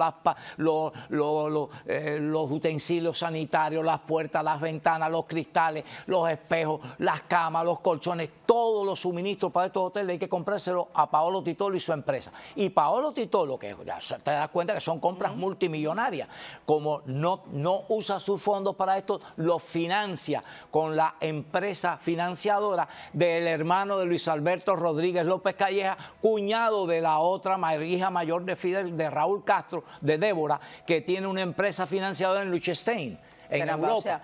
los utensilios sanitarios, las puertas, las ventanas, los cristales, los espejos, las camas, los colchones, todos los suministros para estos hoteles hay que comprárselo a Paolo Titolo y su empresa. Y Paolo Titolo, que ya te das cuenta que son compras multimillonarias, como no usa sus fondos para esto, los financia con la empresa financiadora del hermano de Luis Alberto Rodríguez López Calleja, cuñado de la otra hija mayor de Fidel, de Raúl Castro, de Débora, que tiene una empresa financiadora en Liechtenstein, en Europa. O sea,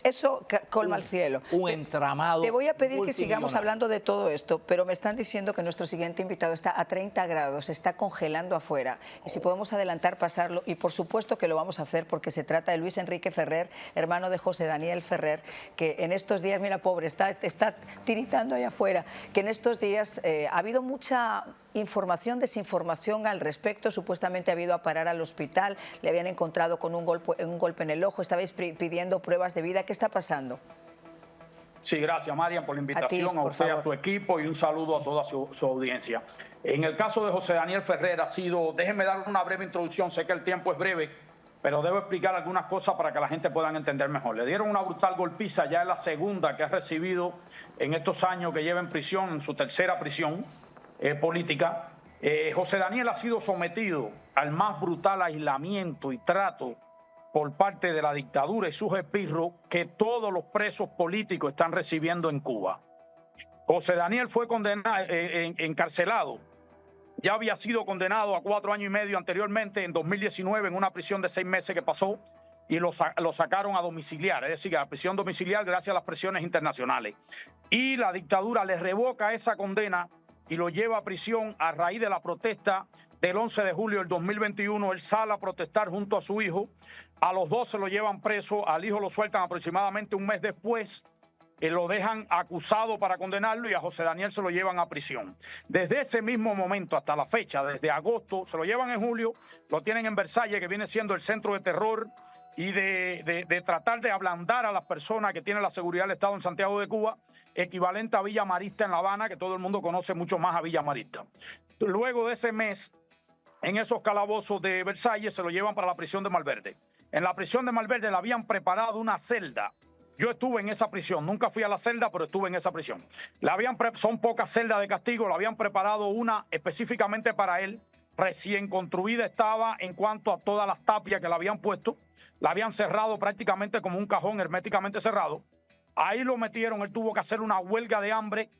eso colma el cielo. Un entramado. Te voy a pedir que sigamos hablando de todo esto, pero me están diciendo que nuestro siguiente invitado está a 30 grados, se está congelando afuera. Y si podemos adelantar, pasarlo. Y por supuesto que lo vamos a hacer porque se trata de Luis Enrique Ferrer, hermano de José Daniel Ferrer, que en estos días, mira, pobre, está tiritando allá afuera, que en estos días ha habido mucha información, desinformación al respecto. Supuestamente ha ido a parar al hospital, le habían encontrado con un golpe en el ojo, estabais pidiendo pruebas de vida. ¿Qué está pasando? Sí, gracias, Marian, por la invitación, a usted, a tu equipo, y un saludo a toda su audiencia. En el caso de José Daniel Ferrer déjenme dar una breve introducción, sé que el tiempo es breve, pero debo explicar algunas cosas para que la gente pueda entender mejor. Le dieron una brutal golpiza, ya es la segunda que ha recibido en estos años que lleva en prisión, en su tercera prisión política. José Daniel ha sido sometido al más brutal aislamiento y trato por parte de la dictadura y sus espirros que todos los presos políticos están recibiendo en Cuba. José Daniel fue condenado, encarcelado. Ya había sido condenado a 4 años y medio anteriormente, en 2019, en una prisión de 6 meses que pasó, y lo sacaron a domiciliar, es decir, a la prisión domiciliar gracias a las presiones internacionales. Y la dictadura le revoca esa condena y lo lleva a prisión a raíz de la protesta del 11 de julio del 2021. Él sale a protestar junto a su hijo. A los dos se lo llevan preso, al hijo lo sueltan aproximadamente un mes después, lo dejan acusado para condenarlo, y a José Daniel se lo llevan a prisión. Desde ese mismo momento hasta la fecha, desde agosto, se lo llevan en julio, lo tienen en Versalles, que viene siendo el centro de terror y de tratar de ablandar a las personas que tienen la seguridad del Estado en Santiago de Cuba, equivalente a Villa Marista en La Habana, que todo el mundo conoce mucho más a Villa Marista. Luego de ese mes, en esos calabozos de Versalles, se lo llevan para la prisión de Malverde. En la prisión de Malverde le habían preparado una celda. Yo estuve en esa prisión, nunca fui a la celda, pero estuve en esa prisión. Son pocas celdas de castigo, le habían preparado una específicamente para él. Recién construida estaba en cuanto a todas las tapias que le habían puesto. La habían cerrado prácticamente como un cajón herméticamente cerrado. Ahí lo metieron, él tuvo que hacer una huelga de hambre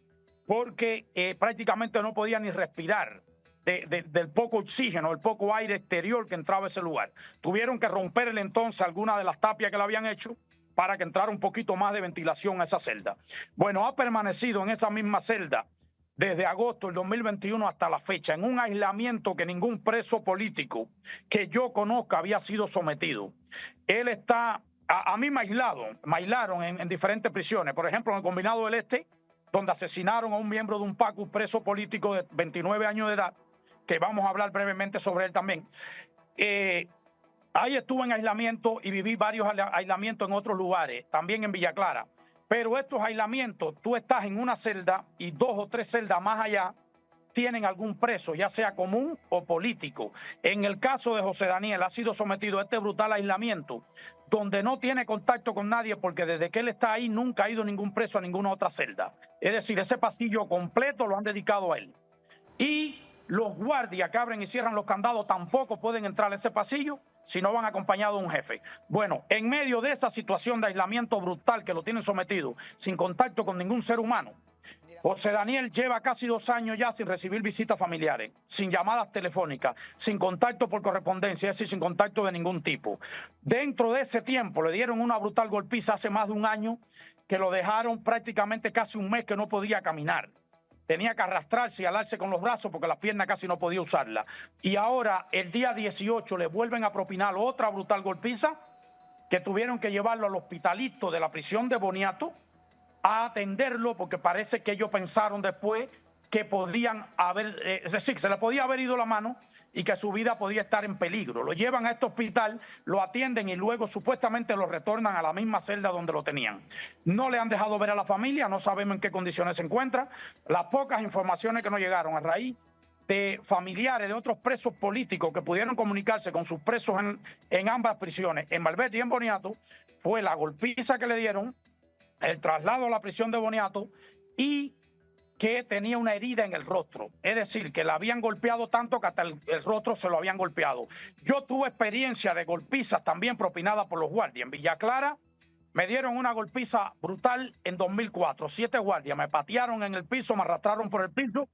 porque prácticamente no podía ni respirar del poco oxígeno, el poco aire exterior que entraba a ese lugar. Tuvieron que romperle entonces algunas de las tapias que le habían hecho para que entrara un poquito más de ventilación a esa celda. Bueno, ha permanecido en esa misma celda desde agosto del 2021 hasta la fecha, en un aislamiento que ningún preso político que yo conozca había sido sometido. Él está, a mí me aislaron en diferentes prisiones, por ejemplo en el Combinado del Este, donde asesinaron a un miembro de un PACU, preso político de 29 años de edad, que vamos a hablar brevemente sobre él también. Ahí estuve en aislamiento y viví varios aislamientos en otros lugares, también en Villa Clara. Pero estos aislamientos, tú estás en una celda y 2 o 3 celdas más allá tienen algún preso, ya sea común o político. En el caso de José Daniel, ha sido sometido a este brutal aislamiento, donde no tiene contacto con nadie, porque desde que él está ahí nunca ha ido ningún preso a ninguna otra celda. Es decir, ese pasillo completo lo han dedicado a él. Y los guardias que abren y cierran los candados tampoco pueden entrar a ese pasillo si no van acompañados de un jefe. Bueno, en medio de esa situación de aislamiento brutal que lo tienen sometido, sin contacto con ningún ser humano, José Daniel lleva casi 2 años ya sin recibir visitas familiares, sin llamadas telefónicas, sin contacto por correspondencia, es decir, sin contacto de ningún tipo. Dentro de ese tiempo le dieron una brutal golpiza hace más de 1 año, que lo dejaron prácticamente casi 1 mes que no podía caminar. Tenía que arrastrarse y alarse con los brazos porque las piernas casi no podía usarlas. Y ahora, el día 18, le vuelven a propinar otra brutal golpiza, que tuvieron que llevarlo al hospitalito de la prisión de Boniato a atenderlo, porque parece que ellos pensaron después que podían haber, es decir, se le podía haber ido la mano y que su vida podía estar en peligro. Lo llevan a este hospital, lo atienden y luego supuestamente lo retornan a la misma celda donde lo tenían. No le han dejado ver a la familia, no sabemos en qué condiciones se encuentra. Las pocas informaciones que nos llegaron a raíz de familiares de otros presos políticos que pudieron comunicarse con sus presos en ambas prisiones, en Valverde y en Boniato, fue la golpiza que le dieron, el traslado a la prisión de Boniato y que tenía una herida en el rostro. Es decir, que la habían golpeado tanto que hasta el rostro se lo habían golpeado. Yo tuve experiencia de golpizas también propinadas por los guardias. En Villa Clara me dieron una golpiza brutal en 2004. 7 guardias me patearon en el piso, me arrastraron por el piso.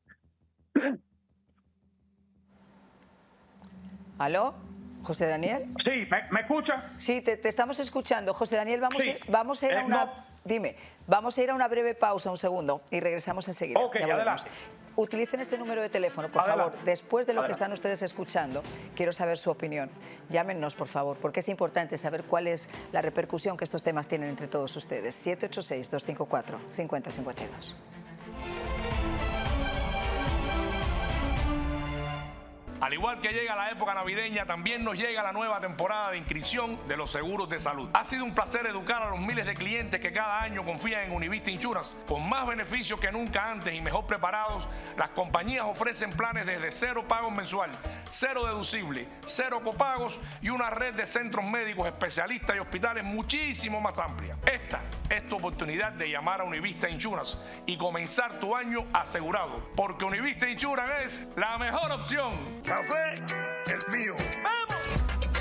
¿Aló? ¿José Daniel? Sí, ¿me escucha? Sí, te estamos escuchando. José Daniel, Sí. vamos a ir a una... No. Dime, vamos a ir a una breve pausa, un segundo, y regresamos enseguida. Ok, Ya volvemos. adelante. Utilicen este número de teléfono, por Adelante. favor. Después de lo que Adelante. están ustedes escuchando, quiero saber su opinión. Llámenos, por favor, porque es importante saber cuál es la repercusión que estos temas tienen entre todos ustedes. 786-254-5052. Al igual que llega la época navideña, también nos llega la nueva temporada de inscripción de los seguros de salud. Ha sido un placer educar a los miles de clientes que cada año confían en Univista Insurance. Con más beneficios que nunca antes y mejor preparados, las compañías ofrecen planes desde 0 pagos mensual, 0 deducible, 0 copagos y una red de centros médicos, especialistas y hospitales muchísimo más amplia. Esta es tu oportunidad de llamar a Univista Insurance y comenzar tu año asegurado, porque Univista Insurance es la mejor opción. Café, el mío. ¡Vamos!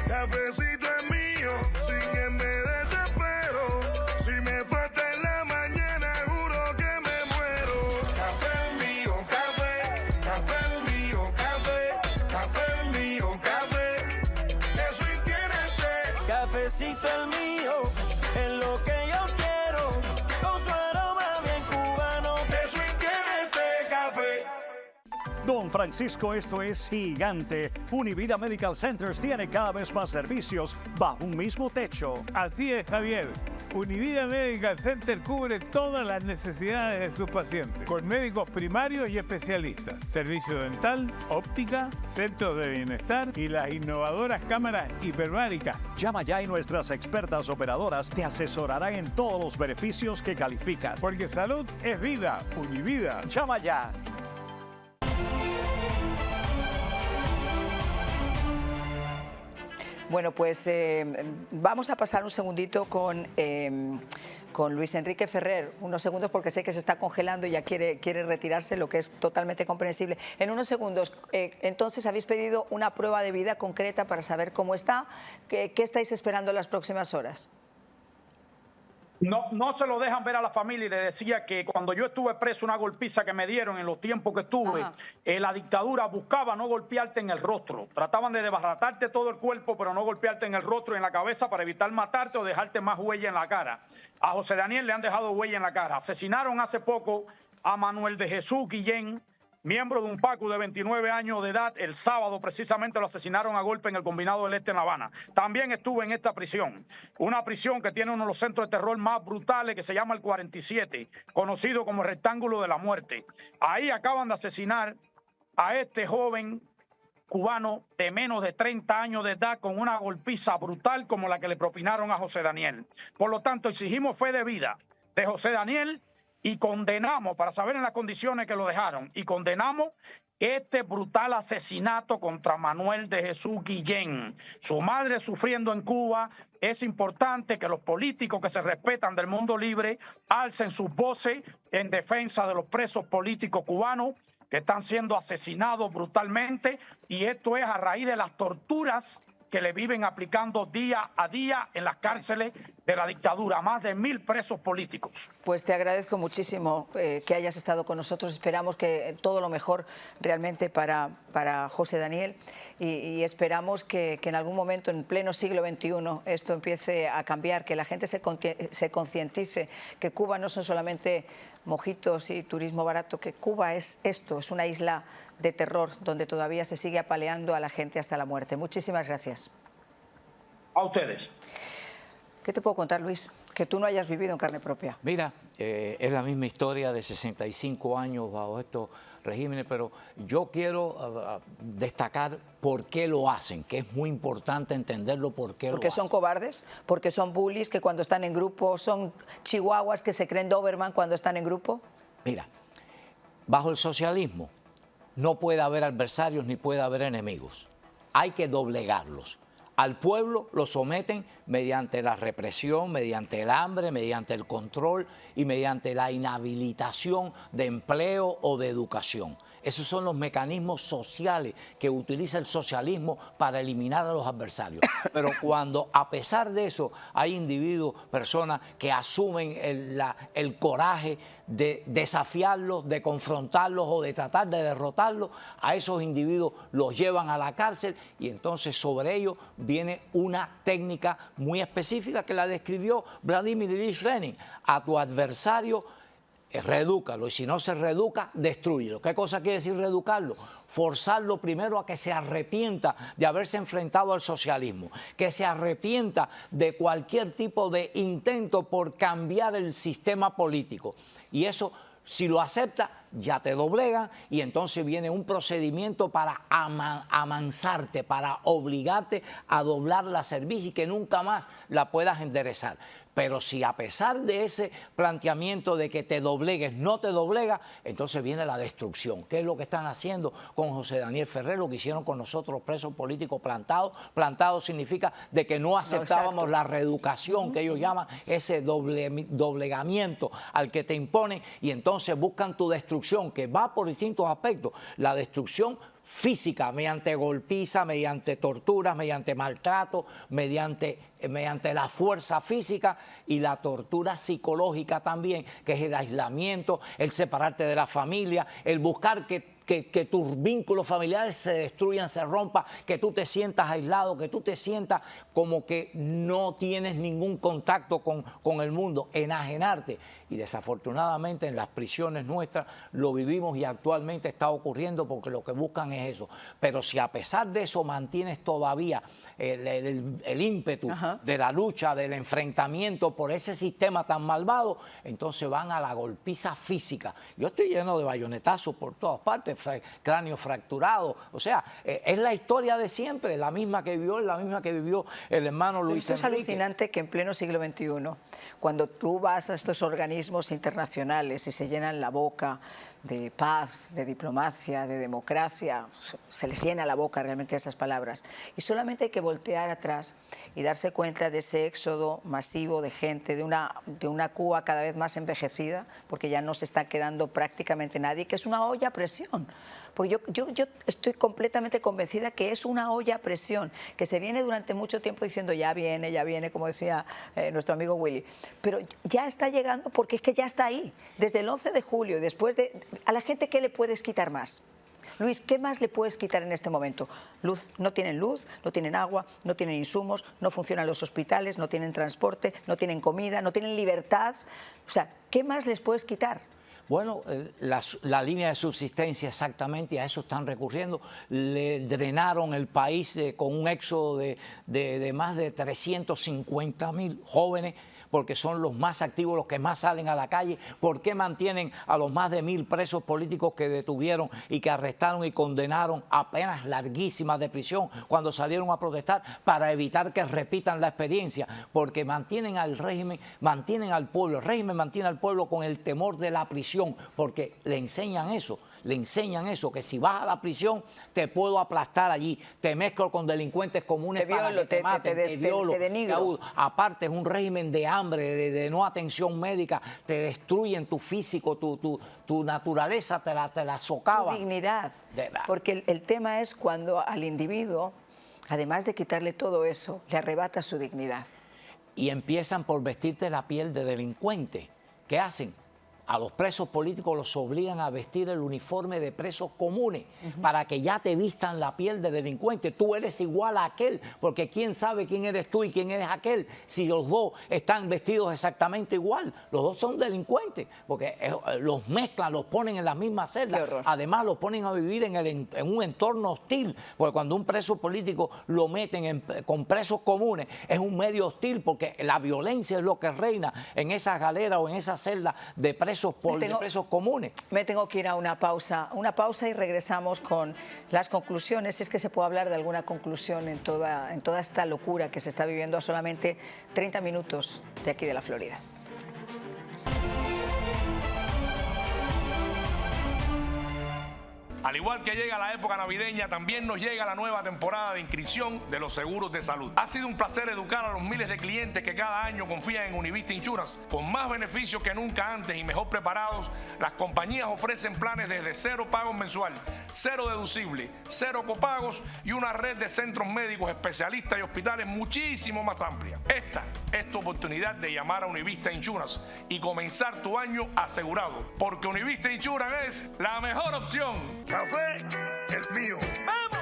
Cafecito es mío, sin que me desespero. Si me falta en la mañana, juro que me muero. Café el mío, café el mío, café el mío, café. Eso y tienes té. Cafecito el mío, es lo que yo quiero. Con su aroma bien cubano. Eso y tienes té, café. Don Francisco, esto es gigante. Univida Medical Centers tiene cada vez más servicios bajo un mismo techo. Así es, Javier. Univida Medical Center cubre todas las necesidades de sus pacientes, con médicos primarios y especialistas, servicio dental, óptica, centros de bienestar y las innovadoras cámaras hiperbáricas. Llama ya y nuestras expertas operadoras te asesorarán en todos los beneficios que calificas. Porque salud es vida. Univida. Llama ya. Bueno, pues vamos a pasar un segundito con Luis Enrique Ferrer, unos segundos porque sé que se está congelando y ya quiere retirarse, lo que es totalmente comprensible. En unos segundos, entonces habéis pedido una prueba de vida concreta para saber cómo está. ¿Qué estáis esperando en las próximas horas? No se lo dejan ver a la familia y le decía que cuando yo estuve preso, una golpiza que me dieron en los tiempos que estuve, la dictadura buscaba no golpearte en el rostro. Trataban de desbaratarte todo el cuerpo, pero no golpearte en el rostro y en la cabeza para evitar matarte o dejarte más huella en la cara. A José Daniel le han dejado huella en la cara. Asesinaron hace poco a Manuel de Jesús Guillén, miembro de un PACU de 29 años de edad. El sábado precisamente lo asesinaron a golpe en el Combinado del Este en La Habana. También estuve en esta prisión, una prisión que tiene uno de los centros de terror más brutales, que se llama el 47, conocido como el Rectángulo de la Muerte. Ahí acaban de asesinar a este joven cubano de menos de 30 años de edad con una golpiza brutal como la que le propinaron a José Daniel. Por lo tanto, exigimos fe de vida de José Daniel y condenamos, para saber en las condiciones que lo dejaron, y condenamos este brutal asesinato contra Manuel de Jesús Guillén. Su madre sufriendo en Cuba. Es importante que los políticos que se respetan del mundo libre alcen sus voces en defensa de los presos políticos cubanos que están siendo asesinados brutalmente, y esto es a raíz de las torturas que le viven aplicando día a día en las cárceles de la dictadura, más de 1000 presos políticos. Pues te agradezco muchísimo que hayas estado con nosotros. Esperamos que todo lo mejor realmente para José Daniel y esperamos que en algún momento, en pleno siglo XXI, esto empiece a cambiar, que la gente se concientice que Cuba no son solamente mojitos y turismo barato, que Cuba es esto, es una isla de terror donde todavía se sigue apaleando a la gente hasta la muerte. Muchísimas gracias. A ustedes. ¿Qué te puedo contar, Luis? Que tú no hayas vivido en carne propia. Mira, es la misma historia de 65 años bajo estos regímenes, pero yo quiero destacar por qué lo hacen, que es muy importante entenderlo por qué lo hacen. Porque son cobardes, porque son bullies que cuando están en grupo, son chihuahuas que se creen Doberman cuando están en grupo. Mira, bajo el socialismo no puede haber adversarios ni puede haber enemigos. Hay que doblegarlos. Al pueblo lo someten mediante la represión, mediante el hambre, mediante el control y mediante la inhabilitación de empleo o de educación. Esos son los mecanismos sociales que utiliza el socialismo para eliminar a los adversarios. Pero cuando, a pesar de eso, hay individuos, personas que asumen el coraje de desafiarlos, de confrontarlos o de tratar de derrotarlos, a esos individuos los llevan a la cárcel y entonces sobre ellos viene una técnica muy específica que la describió Vladimir Ilich Lenin. A tu adversario reedúcalo, y si no se reeduca, destrúyelo. ¿Qué cosa quiere decir reeducarlo? Forzarlo primero a que se arrepienta de haberse enfrentado al socialismo, que se arrepienta de cualquier tipo de intento por cambiar el sistema político. Y eso, si lo acepta, ya te doblegan y entonces viene un procedimiento para amansarte, para obligarte a doblar la cerviz y que nunca más la puedas enderezar. Pero si a pesar de ese planteamiento de que te doblegues, no te doblega, entonces viene la destrucción. ¿Qué es lo que están haciendo con José Daniel Ferrer? Lo que hicieron con nosotros, presos políticos plantados. Plantado significa de que no aceptábamos la reeducación, que ellos llaman ese doblegamiento al que te imponen, y entonces buscan tu destrucción, que va por distintos aspectos. La destrucción física, mediante golpiza, mediante torturas, mediante maltrato, mediante la fuerza física, y la tortura psicológica también, que es el aislamiento, el separarte de la familia, el buscar que tus vínculos familiares se destruyan, se rompan, que tú te sientas aislado, que tú te sientas como que no tienes ningún contacto con el mundo, enajenarte. Y desafortunadamente en las prisiones nuestras lo vivimos y actualmente está ocurriendo porque lo que buscan es eso. Pero si a pesar de eso mantienes todavía el ímpetu de la lucha, del enfrentamiento por ese sistema tan malvado, entonces van a la golpiza física. Yo estoy lleno de bayonetazos por todas partes, cráneo fracturado. O sea, es la historia de siempre, la misma que vivió el hermano Luis Enrique. Es alucinante que en pleno siglo XXI, cuando tú vas a estos organismos internacionales y se llenan la boca de paz, de diplomacia, de democracia, se les llena la boca realmente esas palabras. Y solamente hay que voltear atrás y darse cuenta de ese éxodo masivo de gente, de una Cuba cada vez más envejecida, porque ya no se está quedando prácticamente nadie, que es una olla a presión. Porque yo estoy completamente convencida que es una olla a presión, que se viene durante mucho tiempo diciendo ya viene, como decía nuestro amigo Willy. Pero ya está llegando porque es que ya está ahí. Desde el 11 de julio y después de... ¿A la gente qué le puedes quitar más? Luis, ¿qué más le puedes quitar en este momento? No tienen luz, no tienen agua, no tienen insumos, no funcionan los hospitales, no tienen transporte, no tienen comida, no tienen libertad. O sea, ¿qué más les puedes quitar? Bueno, la línea de subsistencia exactamente, y a eso están recurriendo. Le drenaron el país con un éxodo de más de 350.000 jóvenes, porque son los más activos, los que más salen a la calle. ¿Por qué mantienen a los más de 1.000 presos políticos que detuvieron y que arrestaron y condenaron a penas larguísimas de prisión cuando salieron a protestar? Para evitar que repitan la experiencia, porque mantienen al régimen, mantienen al pueblo. El régimen mantiene al pueblo con el temor de la prisión, porque le enseñan eso. Que si vas a la prisión te puedo aplastar allí, te mezclo con delincuentes comunes para que te maten, te violo, te denigro. Aparte es un régimen de hambre, de no atención médica, te destruyen tu físico, tu naturaleza te la socava. Tu dignidad, porque el tema es cuando al individuo, además de quitarle todo eso, le arrebata su dignidad. Y empiezan por vestirte la piel de delincuente. ¿Qué hacen? A los presos políticos los obligan a vestir el uniforme de presos comunes para que ya te vistan la piel de delincuente. Tú eres igual a aquel, porque quién sabe quién eres tú y quién eres aquel si los dos están vestidos exactamente igual. Los dos son delincuentes, porque los mezclan, los ponen en la misma celda. Además los ponen a vivir en un entorno hostil, porque cuando un preso político lo meten con presos comunes es un medio hostil, porque la violencia es lo que reina en esas galeras o en esas celdas de presos comunes. Me tengo que ir a una pausa y regresamos con las conclusiones. Si es que se puede hablar de alguna conclusión en toda esta locura que se está viviendo a solamente 30 minutos de aquí de la Florida. Al igual que llega la época navideña, también nos llega la nueva temporada de inscripción de los seguros de salud. Ha sido un placer educar a los miles de clientes que cada año confían en Univista Insurance. Con más beneficios que nunca antes y mejor preparados, las compañías ofrecen planes desde 0 pagos mensual, 0 deducible, 0 copagos y una red de centros médicos, especialistas y hospitales muchísimo más amplia. Esta es tu oportunidad de llamar a Univista Insurance y comenzar tu año asegurado, porque Univista Insurance es la mejor opción. Café, el mío. ¡Vamos!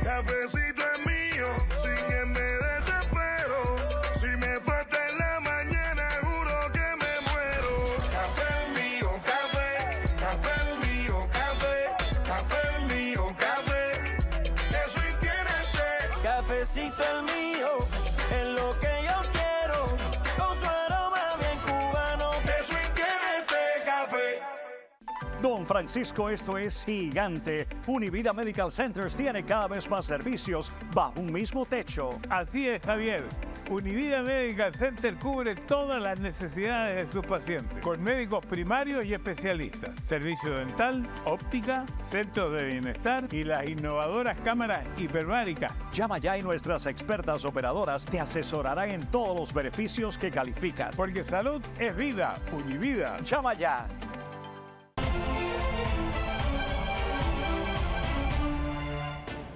Cafecito es mío, sin él me desespero. Si me falta en la mañana, juro que me muero. Café el mío, café el mío, café el mío, café. Eso tiene este. Cafecito el mío, es lo que yo quiero. Con su aroma bien cubano. Eso tiene este café. Don Francisco, esto es gigante. Univida Medical Centers tiene cada vez más servicios bajo un mismo techo. Así es, Javier. Univida Medical Center cubre todas las necesidades de sus pacientes, con médicos primarios y especialistas, servicio dental, óptica, centros de bienestar y las innovadoras cámaras hiperbáricas. Llama ya y nuestras expertas operadoras te asesorarán en todos los beneficios que calificas. Porque salud es vida. Univida. Llama ya.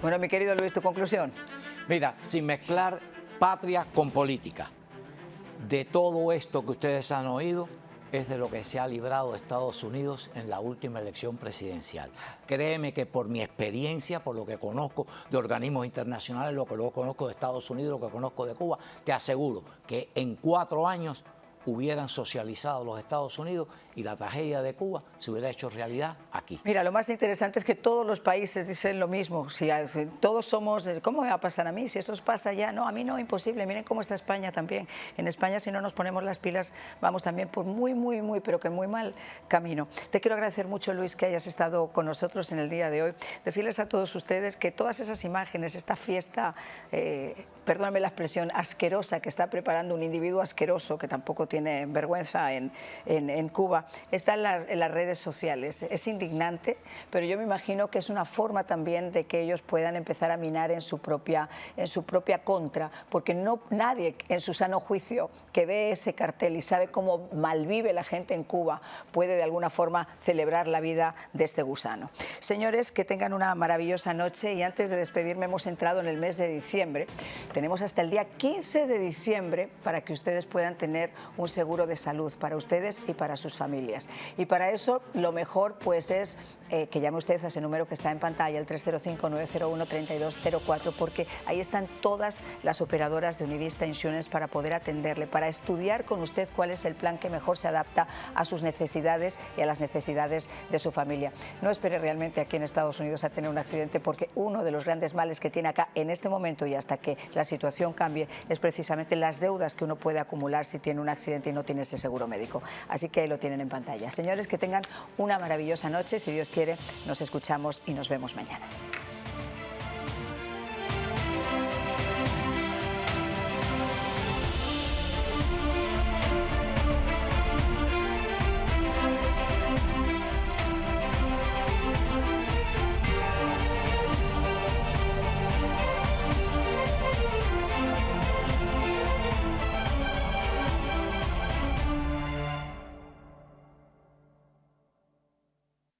Bueno, mi querido Luis, ¿tu conclusión? Mira, sin mezclar patria con política, de todo esto que ustedes han oído es de lo que se ha librado Estados Unidos en la última elección presidencial. Créeme que por mi experiencia, por lo que conozco de organismos internacionales, lo que luego conozco de Estados Unidos, lo que conozco de Cuba, te aseguro que en 4 años hubieran socializado los Estados Unidos y la tragedia de Cuba se hubiera hecho realidad aquí. Mira, lo más interesante es que todos los países dicen lo mismo. Si todos somos, ¿cómo me va a pasar a mí? Si eso os pasa ya, no, a mí no, imposible. Miren cómo está España también. En España, si no nos ponemos las pilas, vamos también por muy, pero que muy mal camino. Te quiero agradecer mucho, Luis, que hayas estado con nosotros en el día de hoy. Decirles a todos ustedes que todas esas imágenes, esta fiesta, perdóname la expresión, asquerosa que está preparando un individuo asqueroso que tampoco tiene vergüenza en Cuba, está en las redes sociales. Es indignante, pero yo me imagino que es una forma también de que ellos puedan empezar a minar en su propia contra, porque no nadie en su sano juicio que ve ese cartel y sabe cómo malvive la gente en Cuba puede de alguna forma celebrar la vida de este gusano. Señores, que tengan una maravillosa noche y antes de despedirme hemos entrado en el mes de diciembre. Tenemos hasta el día 15 de diciembre para que ustedes puedan tener un seguro de salud para ustedes y para sus familias. Y para eso lo mejor pues es que llame usted a ese número que está en pantalla, el 305-901-3204, porque ahí están todas las operadoras de Univista Insurance para poder atenderle, para estudiar con usted cuál es el plan que mejor se adapta a sus necesidades y a las necesidades de su familia. No espere realmente aquí en Estados Unidos a tener un accidente, porque uno de los grandes males que tiene acá en este momento y hasta que la situación cambie es precisamente las deudas que uno puede acumular si tiene un accidente y no tiene ese seguro médico. Así que ahí lo tienen en pantalla. Señores, que tengan una maravillosa noche. Si Dios quiere, nos escuchamos y nos vemos mañana.